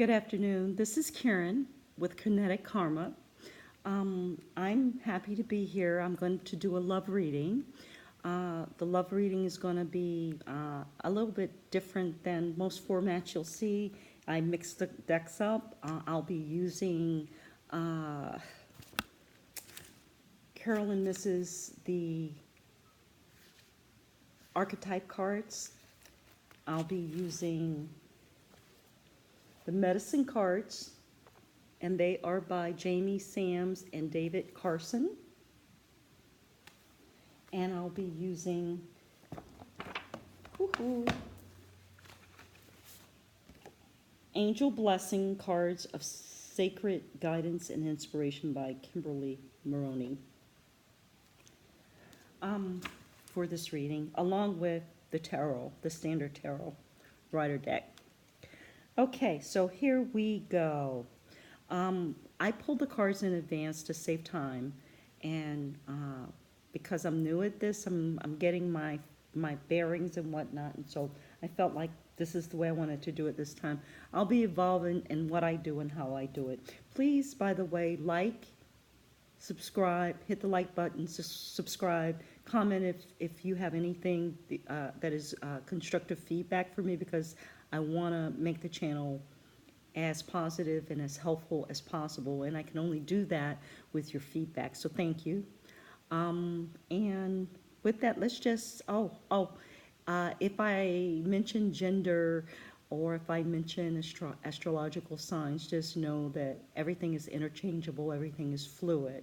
Good afternoon. This is Karen with Kinetic Karma. I'm happy to be here. I'm going to do a love reading. The love reading is going to be a little bit different than most formats you'll see. I mixed the decks up. I'll be using Carolyn misses the archetype cards. I'll be using the medicine cards, and they are by Jamie Sams and David Carson. And I'll be using Angel Blessing cards of Sacred Guidance and Inspiration by Kimberly Maroney for this reading, along with the tarot, the standard tarot rider deck. Okay, so here we go. I pulled the cards in advance to save time, and because I'm new at this, I'm getting my bearings and whatnot, and so I felt like this is the way I wanted to do it this time. I'll be evolving in what I do and how I do it. Please, by the way, like, subscribe, hit the like button, subscribe, comment if you have anything that is constructive feedback for me, because I want to make the channel as positive and as helpful as possible, and I can only do that with your feedback, so thank you. And with that, let's just, if I mention gender or if I mention astrological signs, just know that everything is interchangeable, everything is fluid.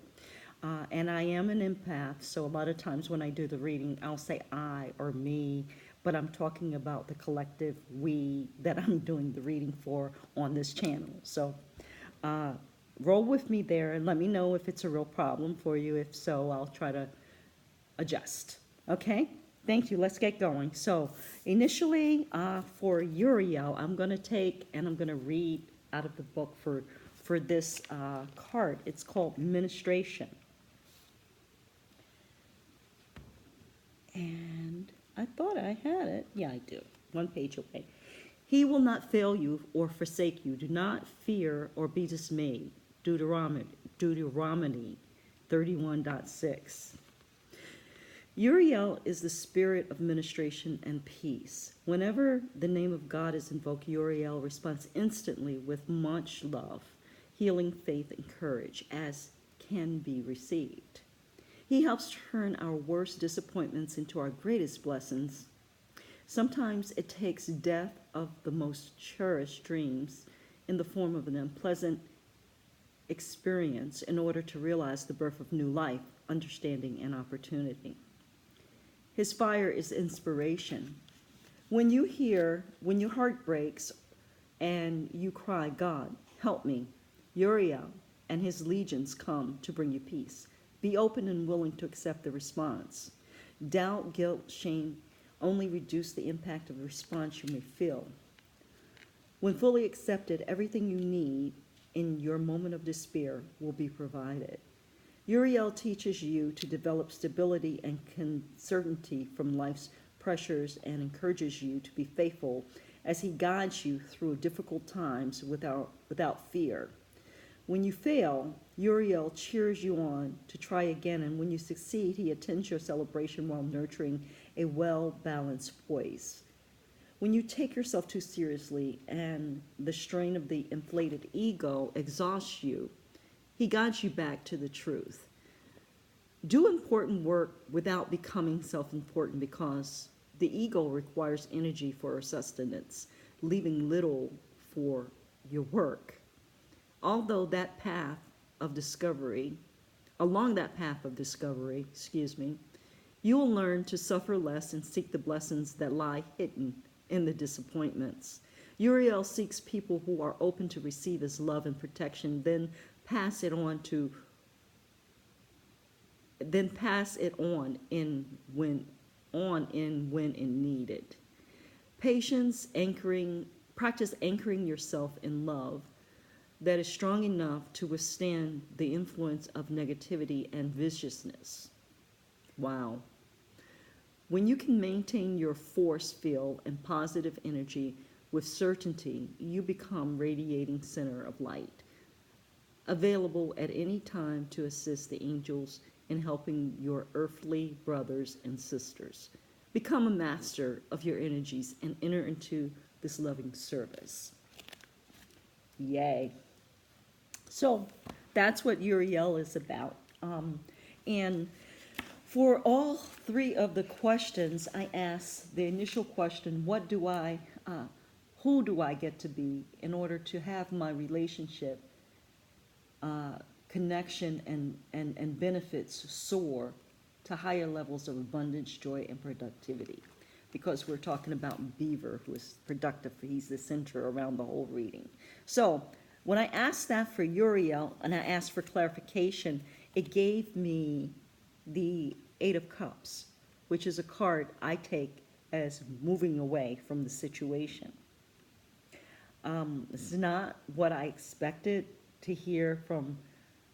And I am an empath, so a lot of times when I do the reading, I'll say I or me, but I'm talking about the collective we that I'm doing the reading for on this channel. So roll with me there and let me know if it's a real problem for you. If so, I'll try to adjust. Okay? Thank you. Let's get going. So initially for Uriel, I'm going to take and I'm going to read out of the book for this card. It's called Ministration. And I thought I had it. Yeah, I do. One page away. He will not fail you or forsake you. Do not fear or be dismayed. Deuteronomy 31.6. Uriel is the spirit of ministration and peace. Whenever the name of God is invoked, Uriel responds instantly with much love, healing, faith, and courage, as can be received. He helps turn our worst disappointments into our greatest blessings. Sometimes it takes death of the most cherished dreams in the form of an unpleasant experience in order to realize the birth of new life, understanding, and opportunity. His fire is inspiration. When your heart breaks and you cry, God, help me, Uriel and his legions come to bring you peace. Be open and willing to accept the response. Doubt, guilt, shame only reduce the impact of the response you may feel. When fully accepted, everything you need in your moment of despair will be provided. Uriel teaches you to develop stability and certainty from life's pressures and encourages you to be faithful as he guides you through difficult times without fear. When you fail, Uriel cheers you on to try again, and when you succeed, he attends your celebration while nurturing a well-balanced poise. When you take yourself too seriously and the strain of the inflated ego exhausts you, he guides you back to the truth. Do important work without becoming self-important, because the ego requires energy for sustenance, leaving little for your work. Along that path of discovery, you will learn to suffer less and seek the blessings that lie hidden in the disappointments. Uriel seeks people who are open to receive his love and protection, then pass it on when needed. Practice anchoring yourself in love that is strong enough to withstand the influence of negativity and viciousness. Wow. When you can maintain your force field and positive energy with certainty, you become radiating center of light, available at any time to assist the angels in helping your earthly brothers and sisters. Become a master of your energies and enter into this loving service. Yay. So that's what Uriel is about. And for all three of the questions, I asked the initial question, who do I get to be in order to have my relationship, connection, and benefits soar to higher levels of abundance, joy, and productivity? Because we're talking about Beaver, who is productive. He's the center around the whole reading. So when I asked that for Uriel, and I asked for clarification, it gave me the Eight of Cups, which is a card I take as moving away from the situation. It's not what I expected to hear from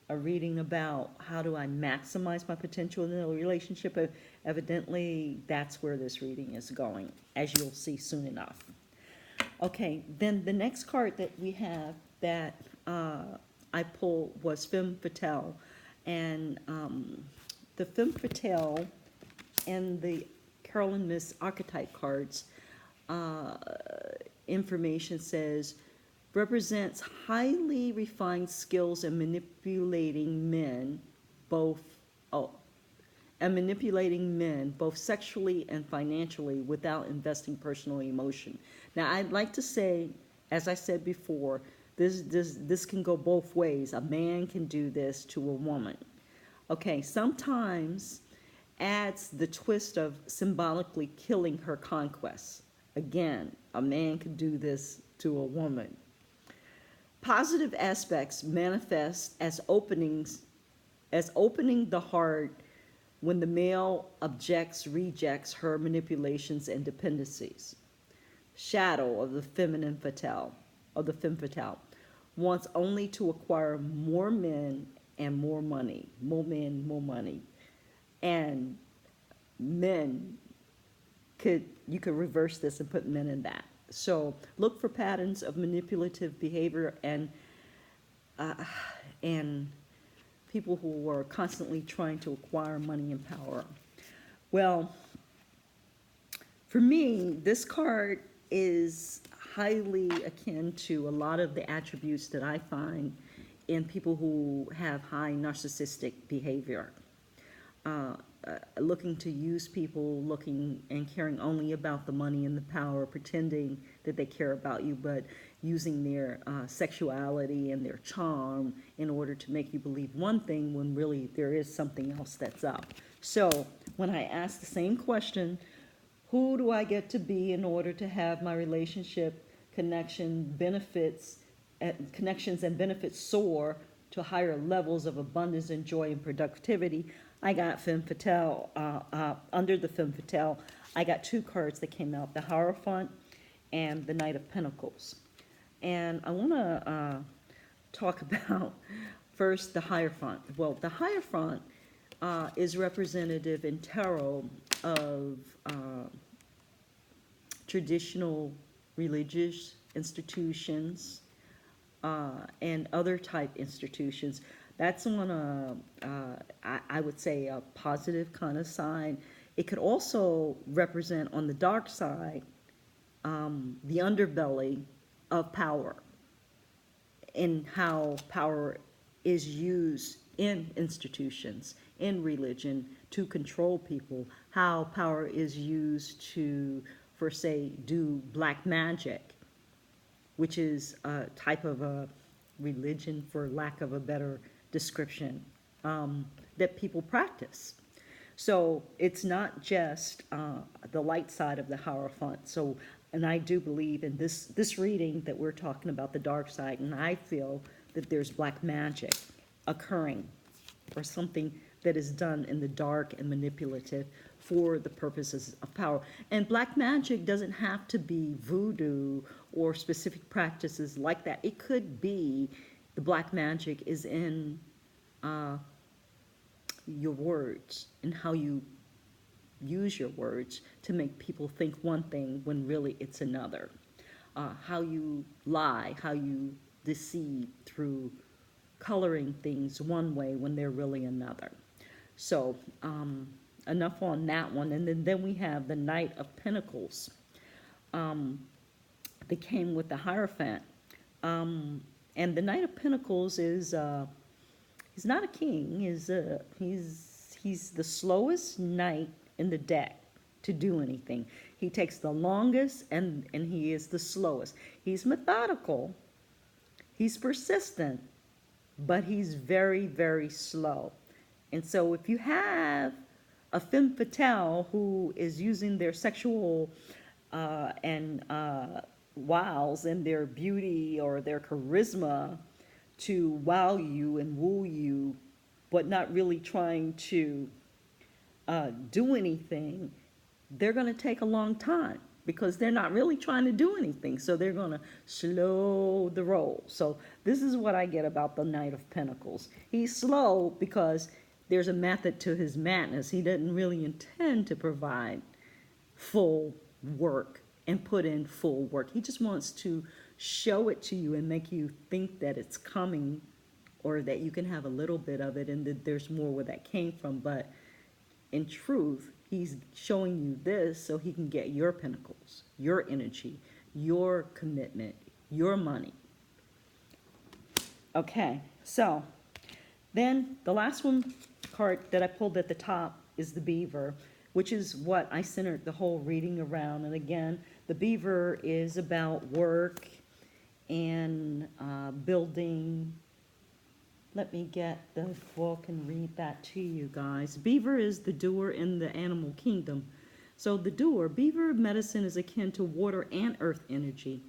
a reading about how do I maximize my potential in a relationship. But evidently, that's where this reading is going, as you'll see soon enough. Okay, then the next card that we have that I pulled was Femm Fatale. And the Femm Fatale and the Carolyn Miss archetype cards information says represents highly refined skills in manipulating men, both sexually and financially without investing personal emotion. Now, I'd like to say, as I said before, this can go both ways. A man can do this to a woman. Okay, sometimes adds the twist of symbolically killing her conquests. Again, a man can do this to a woman. Positive aspects manifest as opening the heart when the male rejects her manipulations and dependencies. Shadow of the Femm Fatale, wants only to acquire more men and more money, more money. And you could reverse this and put men in that. So look for patterns of manipulative behavior and people who are constantly trying to acquire money and power. Well, for me, this card is highly akin to a lot of the attributes that I find in people who have high narcissistic behavior. Looking to use people, looking and caring only about the money and the power, pretending that they care about you, but using their sexuality and their charm in order to make you believe one thing when really there is something else that's up. So when I ask the same question, who do I get to be in order to have my relationship connections and benefits soar to higher levels of abundance and joy and productivity? I got Femm Fatale. Under the Femm Fatale, I got two cards that came out, the Hierophant and the Knight of Pentacles. And I want to talk about first the Hierophant. Well, the Hierophant is representative in tarot of traditional religious institutions and other type institutions. That's on I would say a positive kind of sign. It could also represent on the dark side the underbelly of power and how power is used in institutions, in religion, to control people, how power is used to, for say, do black magic, which is a type of a religion, for lack of a better description, that people practice. So it's not just the light side of the Hierophant. So, and I do believe in this reading that we're talking about the dark side, and I feel that there's black magic occurring or something that is done in the dark and manipulative for the purposes of power. And black magic doesn't have to be voodoo or specific practices like that. It could be the black magic is in your words and how you use your words to make people think one thing when really it's another. how you lie, how you deceive through coloring things one way when they're really another. So, enough on that one. And then we have the Knight of Pentacles. They came with the Hierophant. And the Knight of Pentacles is he's not a king. He's the slowest knight in the deck to do anything. He takes the longest and he is the slowest. He's methodical. He's persistent, but he's very, very slow. And so if you have a femme fatale who is using their sexual and wiles and their beauty or their charisma to wow you and woo you, but not really trying to do anything, they're going to take a long time because they're not really trying to do anything. So they're going to slow the roll. So this is what I get about the Knight of Pentacles. He's slow because there's a method to his madness. He doesn't really intend to provide full work and put in full work. He just wants to show it to you and make you think that it's coming or that you can have a little bit of it and that there's more where that came from. But in truth, he's showing you this so he can get your pentacles, your energy, your commitment, your money. Okay, so then the last one card that I pulled at the top is the Beaver, which is what I centered the whole reading around. And again, the Beaver is about work and building. Let me get the book and read that to you guys. Beaver is the doer in the animal kingdom. So the doer, Beaver medicine is akin to water and earth energy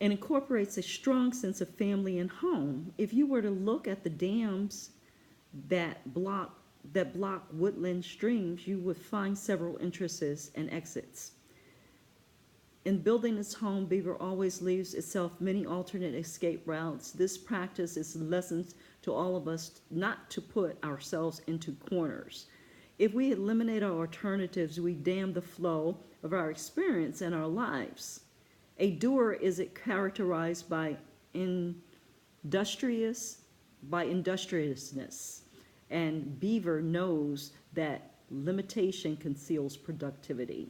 and incorporates a strong sense of family and home. If you were to look at the dams that block woodland streams, you would find several entrances and exits. In building its home, Beaver always leaves itself many alternate escape routes. This practice is lessons to all of us not to put ourselves into corners. If we eliminate our alternatives, we dam the flow of our experience and our lives. A doer is characterized by industriousness, and Beaver knows that limitation conceals productivity.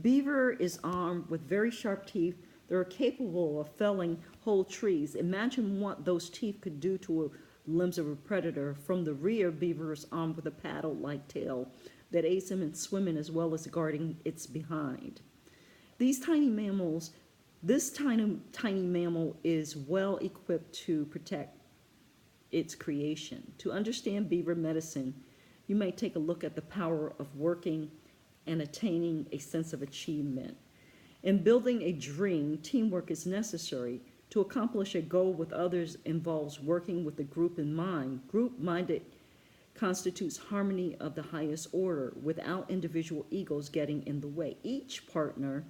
Beaver is armed with very sharp teeth that are capable of felling whole trees. Imagine what those teeth could do to limbs of a predator. From the rear, Beaver is armed with a paddle-like tail that aids him in swimming as well as guarding its behind. This tiny mammal is well equipped to protect its creation. To understand Beaver medicine, you may take a look at the power of working and attaining a sense of achievement. In building a dream, teamwork is necessary. To accomplish a goal with others involves working with the group in mind. Group-minded constitutes harmony of the highest order without individual egos getting in the way. Each partner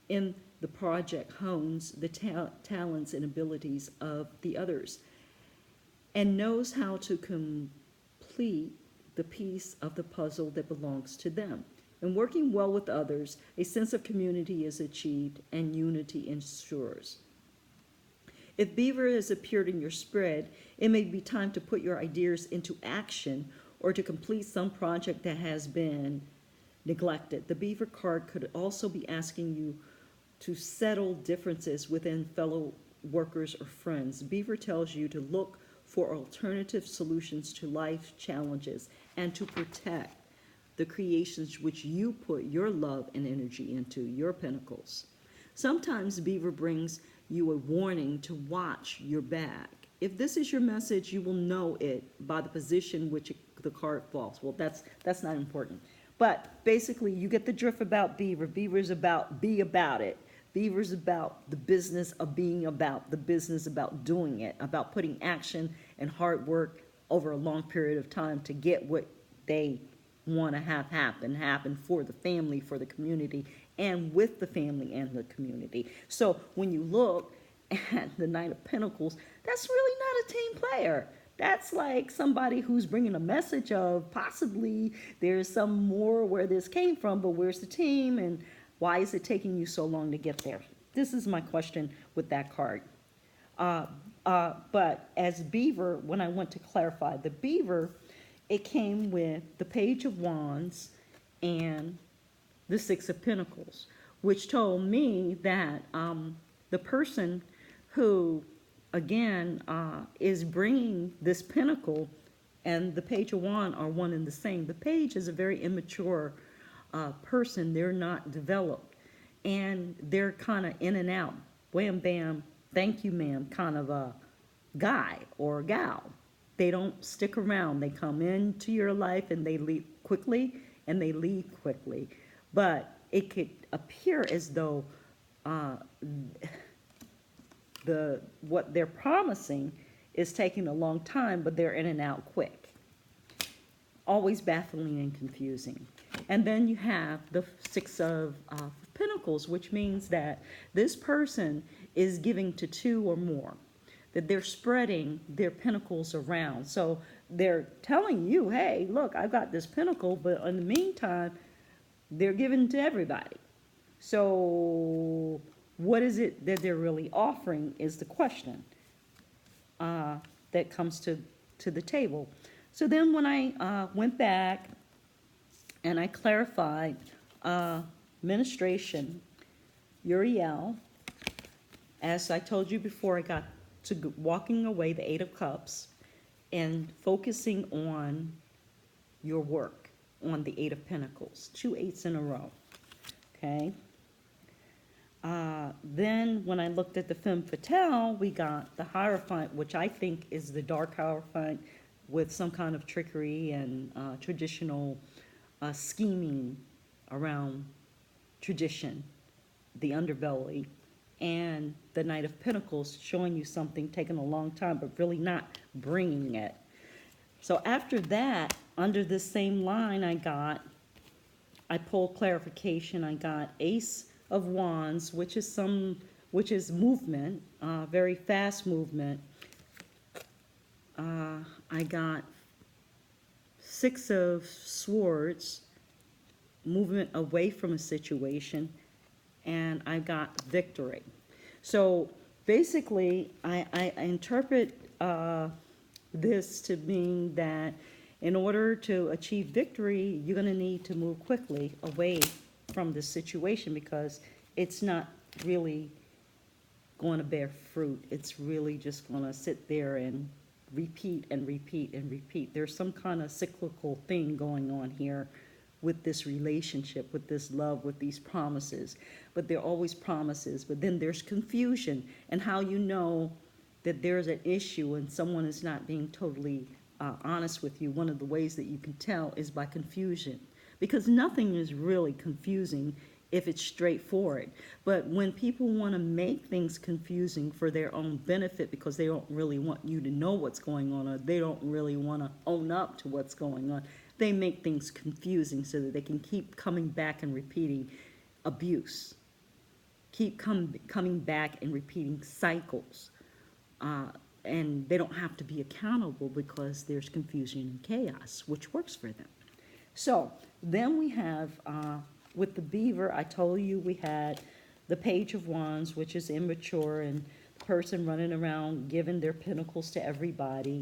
in the project hones the talents and abilities of the others and knows how to complete the piece of the puzzle that belongs to them. In working well with others, a sense of community is achieved and unity ensures. If Beaver has appeared in your spread, it may be time to put your ideas into action or to complete some project that has been neglected. The Beaver card could also be asking you to settle differences within fellow workers or friends. Beaver tells you to look for alternative solutions to life challenges and to protect the creations which you put your love and energy into, your pentacles. Sometimes Beaver brings you a warning to watch your back. If this is your message, you will know it by the position which the card falls. Well, that's not important. But basically, you get the drift about Beaver. Beaver's about be about it. Beaver's about the business of being about, the business about doing it, about putting action and hard work over a long period of time to get what they want to have happen for the family, for the community, and with the family and the community. So when you look at the Knight of Pentacles, that's really not a team player. That's like somebody who's bringing a message of possibly there's some more where this came from, but where's the team and why is it taking you so long to get there? This is my question with that card. But as Beaver, when I went to clarify the Beaver, it came with the Page of Wands and the Six of Pentacles, which told me that the person who, again, is bringing this pentacle and the Page of Wands are one and the same. The Page is a very immature person. They're not developed, and they're kind of in and out, wham bam, thank you ma'am, kind of a guy or gal. They don't stick around. They come into your life and they leave quickly and they leave quickly. But it could appear as though what they're promising is taking a long time, but they're in and out quick. Always baffling and confusing. And then you have the Six of Pentacles, which means that this person is giving to two or more, that they're spreading their pentacles around. So they're telling you, hey, look, I've got this pentacle, but in the meantime, they're giving to everybody. So what is it that they're really offering is the question that comes to the table. So then when I went back and I clarified ministration, Uriel, as I told you before, I got to walking away the Eight of Cups and focusing on your work, on the Eight of Pentacles, 2 8s in a row, okay? Then when I looked at the Femm Fatale, we got the Hierophant, which I think is the dark Hierophant with some kind of trickery and traditional scheming around tradition, the underbelly, and the Knight of Pentacles showing you something taking a long time but really not bringing it. So after that, under this same line, I pulled clarification. I got Ace of Wands, which is movement, very fast movement. I got Six of Swords, movement away from a situation, and I got victory. So basically, I interpret this to mean that in order to achieve victory, you're going to need to move quickly away from this situation because it's not really going to bear fruit. It's really just going to sit there and repeat and repeat and repeat. There's some kind of cyclical thing going on here with this relationship, with this love, with these promises. But they're always promises. But then there's confusion and how you know that there's an issue and someone is not being totally honest with you. One of the ways that you can tell is by confusion, because nothing is really confusing if it's straightforward. But when people want to make things confusing for their own benefit because they don't really want you to know what's going on, or they don't really want to own up to what's going on, they make things confusing so that they can keep coming back and repeating abuse, keep coming back and repeating cycles. And they don't have to be accountable because there's confusion and chaos, which works for them. So then we have, with the Beaver, I told you we had the Page of Wands, which is immature, and the person running around giving their pentacles to everybody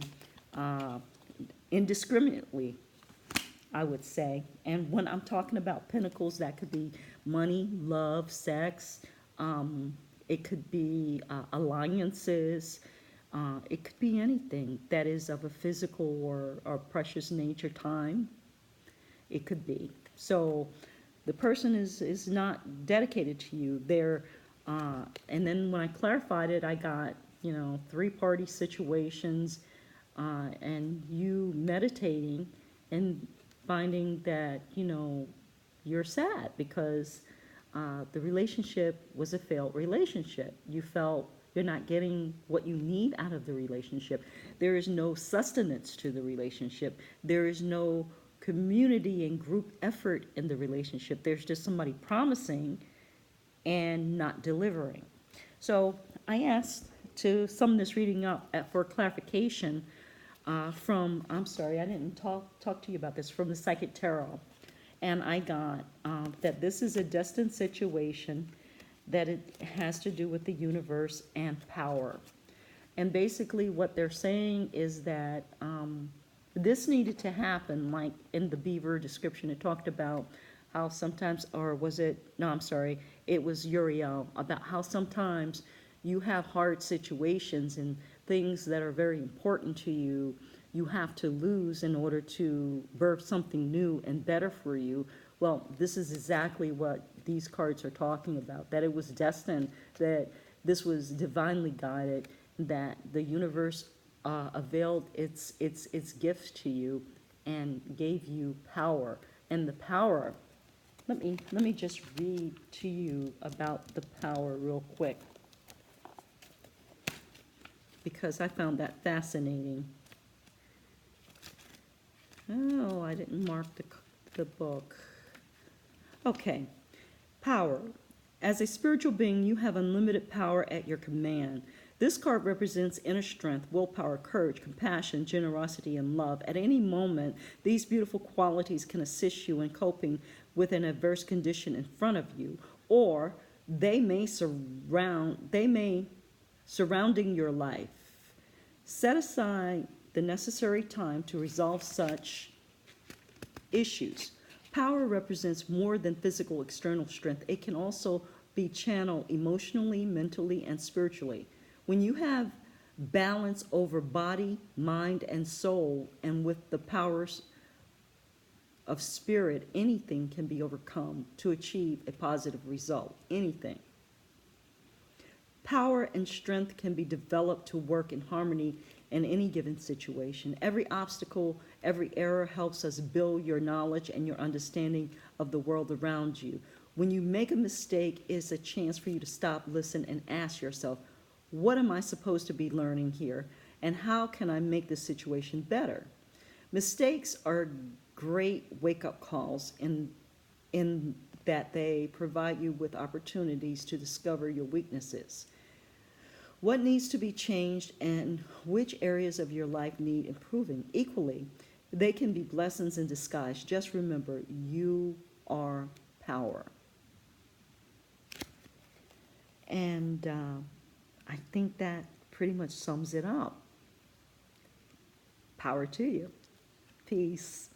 indiscriminately, I would say. And when I'm talking about pentacles, that could be money, love, sex. It could be alliances. It could be anything that is of a physical or precious nature, time. It could be. So the person is not dedicated to you. They're, and then when I clarified it, I got, 3-party situations, and you meditating and finding that, you're sad because the relationship was a failed relationship. You felt you're not getting what you need out of the relationship. There is no sustenance to the relationship. There is no community and group effort in the relationship. There's just somebody promising and not delivering. So I asked to sum this reading up for clarification from, I'm sorry, I didn't talk to you about this, from the Psychic Tarot. And I got that this is a destined situation, that it has to do with the universe and power. And basically, what they're saying is that this needed to happen, like in the beaver description, it talked about how sometimes, or was it, no, I'm sorry, it was Uriel, about how sometimes you have hard situations and things that are very important to you, you have to lose in order to birth something new and better for you. Well, this is exactly what these cards are talking about, that it was destined, that this was divinely guided, that the universe availed its gifts to you and gave you power. And the power, let me just read to you about the power real quick, because I found that fascinating. Oh, I didn't mark the book. Okay, power. As a spiritual being, you have unlimited power at your command. This card represents inner strength, willpower, courage, compassion, generosity, and love. At any moment, these beautiful qualities can assist you in coping with an adverse condition in front of you, or they may surrounding your life. Set aside the necessary time to resolve such issues. Power represents more than physical external strength. It can also be channeled emotionally, mentally, and spiritually. When you have balance over body, mind, and soul, and with the powers of spirit, anything can be overcome to achieve a positive result. Anything. Power and strength can be developed to work in harmony in any given situation. Every obstacle, every error helps us build your knowledge and your understanding of the world around you. When you make a mistake, it's a chance for you to stop, listen, and ask yourself, what am I supposed to be learning here? And how can I make this situation better? Mistakes are great wake-up calls in that they provide you with opportunities to discover your weaknesses. What needs to be changed and which areas of your life need improving? Equally, they can be blessings in disguise. Just remember, you are power. And I think that pretty much sums it up. Power to you. Peace.